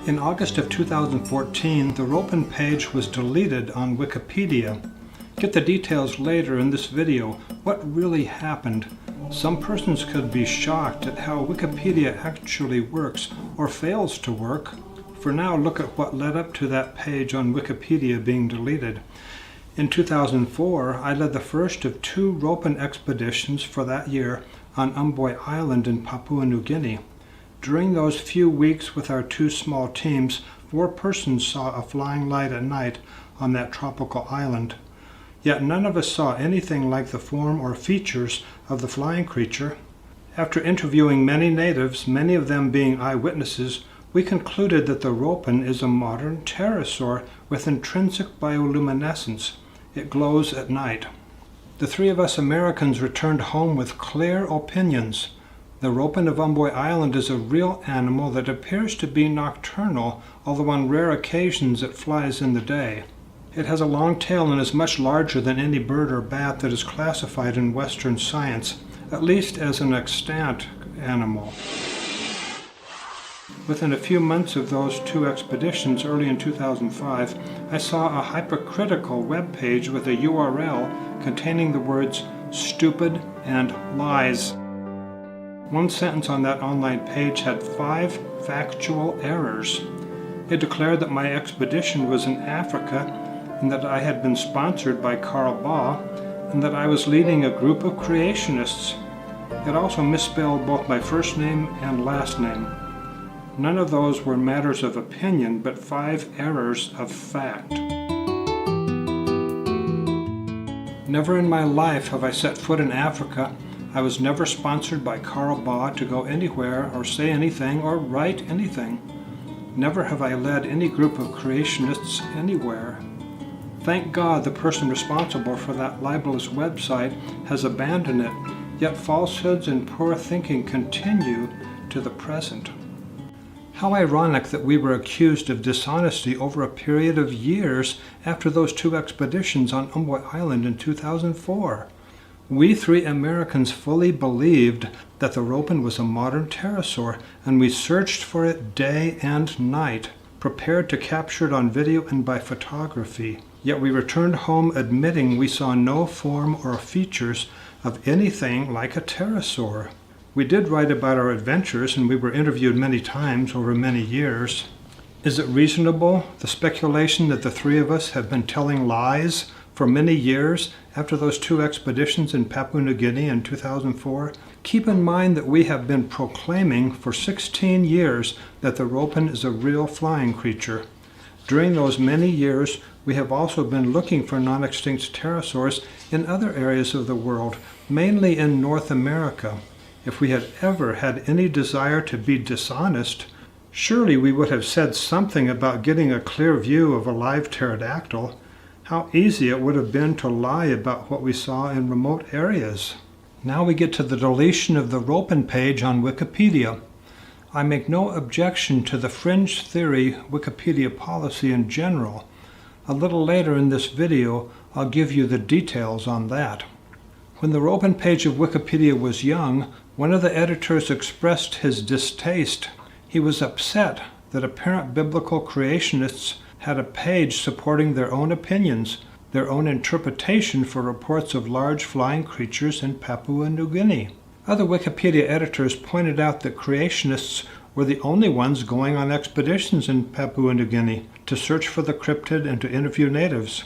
In August of 2014, the Ropen page was deleted on Wikipedia. Get the details later in this video. What really happened? Some persons could be shocked at how Wikipedia actually works or fails to work. For now, look at what led up to that page on Wikipedia being deleted. In 2004, I led the first of 2 Ropen expeditions for that year on Umboi Island in Papua New Guinea. During those few weeks with our 2 small teams, 4 persons saw a flying light at night on that tropical island. Yet none of us saw anything like the form or features of the flying creature. After interviewing many natives, many of them being eyewitnesses, we concluded that the Ropen is a modern pterosaur with intrinsic bioluminescence. It glows at night. The 3 of us Americans returned home with clear opinions. The Ropen of Umboi Island is a real animal that appears to be nocturnal, although on rare occasions it flies in the day. It has a long tail and is much larger than any bird or bat that is classified in Western science, at least as an extant animal. Within a few months of those 2 expeditions, early in 2005, I saw a hypercritical web page with a URL containing the words "stupid" and "lies." One sentence on that online page had 5 factual errors. It declared that my expedition was in Africa and that I had been sponsored by Carl Baugh and that I was leading a group of creationists. It also misspelled both my first name and last name. None of those were matters of opinion, but 5 errors of fact. Never in my life have I set foot in Africa. I was never sponsored by Carl Baugh to go anywhere or say anything or write anything. Never have I led any group of creationists anywhere. Thank God the person responsible for that libelous website has abandoned it, yet falsehoods and poor thinking continue to the present. How ironic that we were accused of dishonesty over a period of years after those 2 expeditions on Umboi Island in 2004. We 3 Americans fully believed that the Ropen was a modern pterosaur, and we searched for it day and night, prepared to capture it on video and by photography. Yet we returned home admitting we saw no form or features of anything like a pterosaur. We did write about our adventures, and we were interviewed many times over many years. Is it reasonable, the speculation that the 3 of us have been telling lies for many years after those 2 expeditions in Papua New Guinea in 2004? Keep in mind that we have been proclaiming for 16 years that the Ropen is a real flying creature. During those many years, we have also been looking for non-extinct pterosaurs in other areas of the world, mainly in North America. If we had ever had any desire to be dishonest, surely we would have said something about getting a clear view of a live pterodactyl. How easy it would have been to lie about what we saw in remote areas. Now we get to the deletion of the Ropen page on Wikipedia. I make no objection to the fringe theory Wikipedia policy in general. A little later in this video, I'll give you the details on that. When the Ropen page of Wikipedia was young, one of the editors expressed his distaste. He was upset that apparent biblical creationists had a page supporting their own opinions, their own interpretation for reports of large flying creatures in Papua New Guinea. Other Wikipedia editors pointed out that creationists were the only ones going on expeditions in Papua New Guinea to search for the cryptid and to interview natives.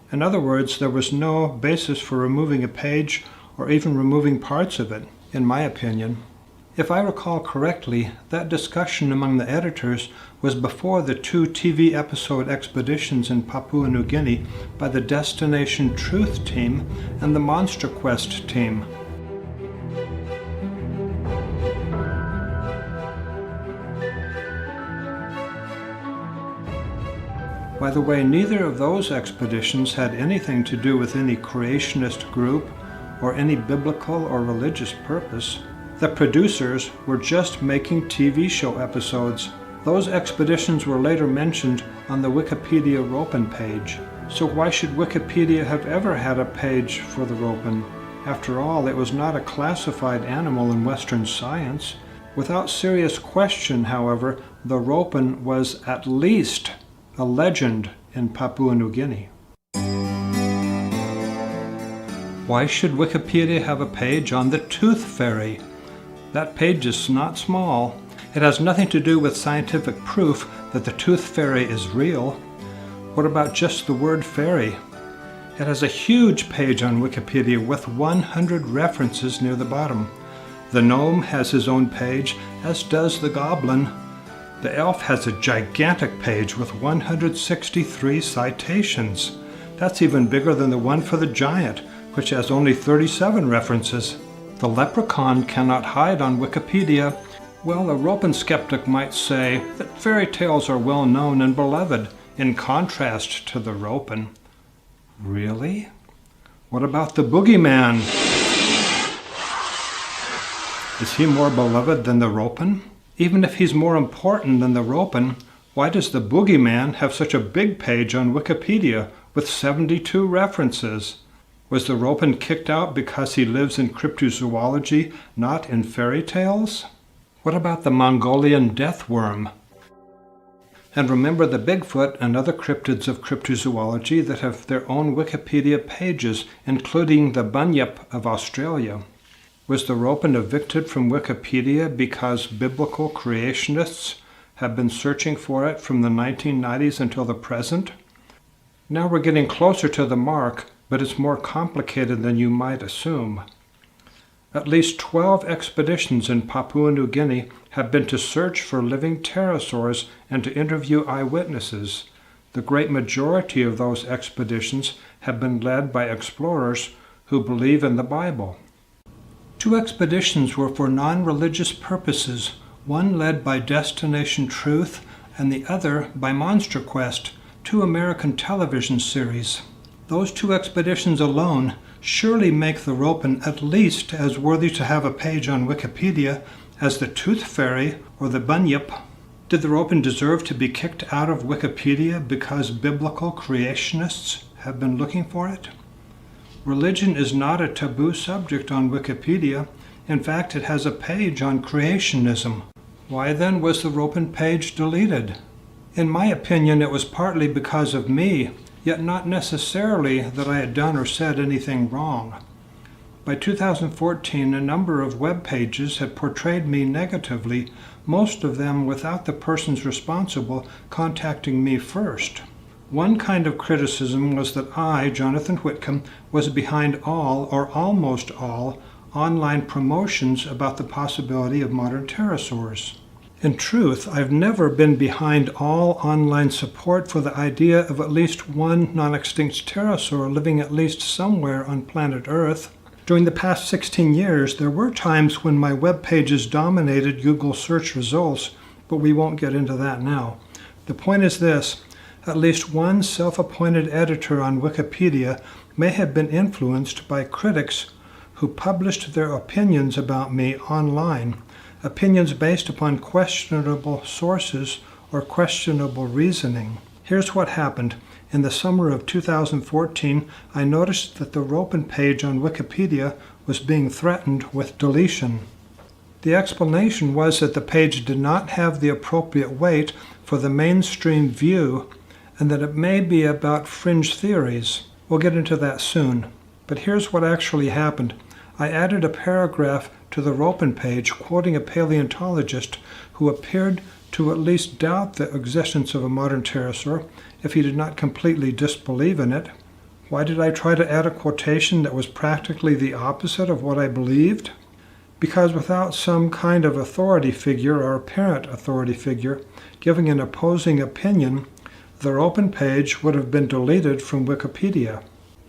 In other words, there was no basis for removing a page or even removing parts of it, in my opinion. If I recall correctly, that discussion among the editors was before the 2 TV episode expeditions in Papua New Guinea by the Destination Truth team and the Monster Quest team. By the way, neither of those expeditions had anything to do with any creationist group or any biblical or religious purpose. The producers were just making TV show episodes. Those expeditions were later mentioned on the Wikipedia Ropen page. So why should Wikipedia have ever had a page for the Ropen? After all, it was not a classified animal in Western science. Without serious question, however, the Ropen was at least a legend in Papua New Guinea. Why should Wikipedia have a page on the tooth fairy? That page is not small. It has nothing to do with scientific proof that the tooth fairy is real. What about just the word fairy? It has a huge page on Wikipedia with 100 references near the bottom. The gnome has his own page, as does the goblin. The elf has a gigantic page with 163 citations. That's even bigger than the one for the giant, which has only 37 references. The leprechaun cannot hide on Wikipedia. Well, a Ropen skeptic might say that fairy tales are well known and beloved, in contrast to the Ropen. Really? What about the boogeyman? Is he more beloved than the Ropen? Even if he's more important than the Ropen, why does the boogeyman have such a big page on Wikipedia with 72 references? Was the Ropen kicked out because he lives in cryptozoology, not in fairy tales? What about the Mongolian death worm? And remember the Bigfoot and other cryptids of cryptozoology that have their own Wikipedia pages, including the bunyip of Australia. Was the Ropen evicted from Wikipedia because biblical creationists have been searching for it from the 1990s until the present? Now we're getting closer to the mark, but it's more complicated than you might assume. At least 12 expeditions in Papua New Guinea have been to search for living pterosaurs and to interview eyewitnesses. The great majority of those expeditions have been led by explorers who believe in the Bible. 2 expeditions were for non-religious purposes, one led by Destination Truth and the other by Monster Quest, 2 American television series. Those 2 expeditions alone surely make the Ropen at least as worthy to have a page on Wikipedia as the tooth fairy or the bunyip. Did the Ropen deserve to be kicked out of Wikipedia because biblical creationists have been looking for it? Religion is not a taboo subject on Wikipedia. In fact, it has a page on creationism. Why then was the Ropen page deleted? In my opinion, it was partly because of me, yet not necessarily that I had done or said anything wrong. By 2014, a number of web pages had portrayed me negatively, most of them without the persons responsible contacting me first. One kind of criticism was that I, Jonathan Whitcomb, was behind all, or almost all, online promotions about the possibility of modern pterosaurs. In truth, I've never been behind all online support for the idea of at least one non-extinct pterosaur living at least somewhere on planet Earth. During the past 16 years, there were times when my web pages dominated Google search results, but we won't get into that now. The point is this: at least one self-appointed editor on Wikipedia may have been influenced by critics who published their opinions about me online, opinions based upon questionable sources or questionable reasoning. Here's what happened. In the summer of 2014, I noticed that the Ropen page on Wikipedia was being threatened with deletion. The explanation was that the page did not have the appropriate weight for the mainstream view, and that it may be about fringe theories. We'll get into that soon. But here's what actually happened. I added a paragraph to the Ropen page quoting a paleontologist who appeared to at least doubt the existence of a modern pterosaur if he did not completely disbelieve in it. Why did I try to add a quotation that was practically the opposite of what I believed? Because without some kind of authority figure or apparent authority figure giving an opposing opinion, the Ropen page would have been deleted from Wikipedia.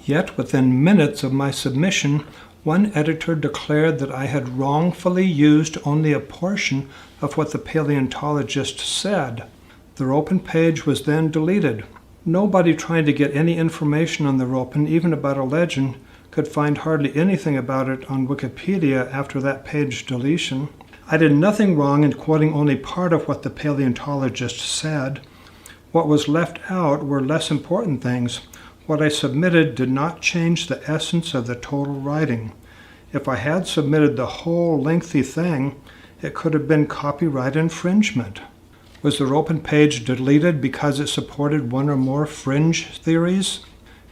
Yet within minutes of my submission, one editor declared that I had wrongfully used only a portion of what the paleontologist said. The Ropen page was then deleted. Nobody trying to get any information on the Ropen, even about a legend, could find hardly anything about it on Wikipedia after that page deletion. I did nothing wrong in quoting only part of what the paleontologist said. What was left out were less important things. What I submitted did not change the essence of the total writing. If I had submitted the whole lengthy thing, It could have been copyright infringement. Was the Ropen page deleted because it supported one or more fringe theories?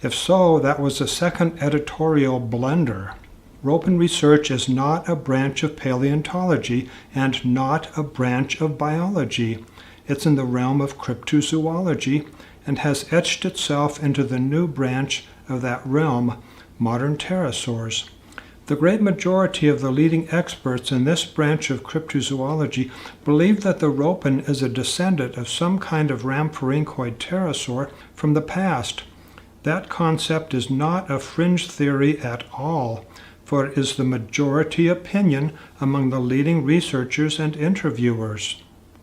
If so, that was the second editorial blunder. Ropen research is not a branch of paleontology and not a branch of biology. It's in the realm of cryptozoology and has etched itself into the new branch of that realm, modern pterosaurs. The great majority of the leading experts in this branch of cryptozoology believe that the Ropen is a descendant of some kind of rhamphorhynchoid pterosaur from the past. That concept is not a fringe theory at all, for it is the majority opinion among the leading researchers and interviewers.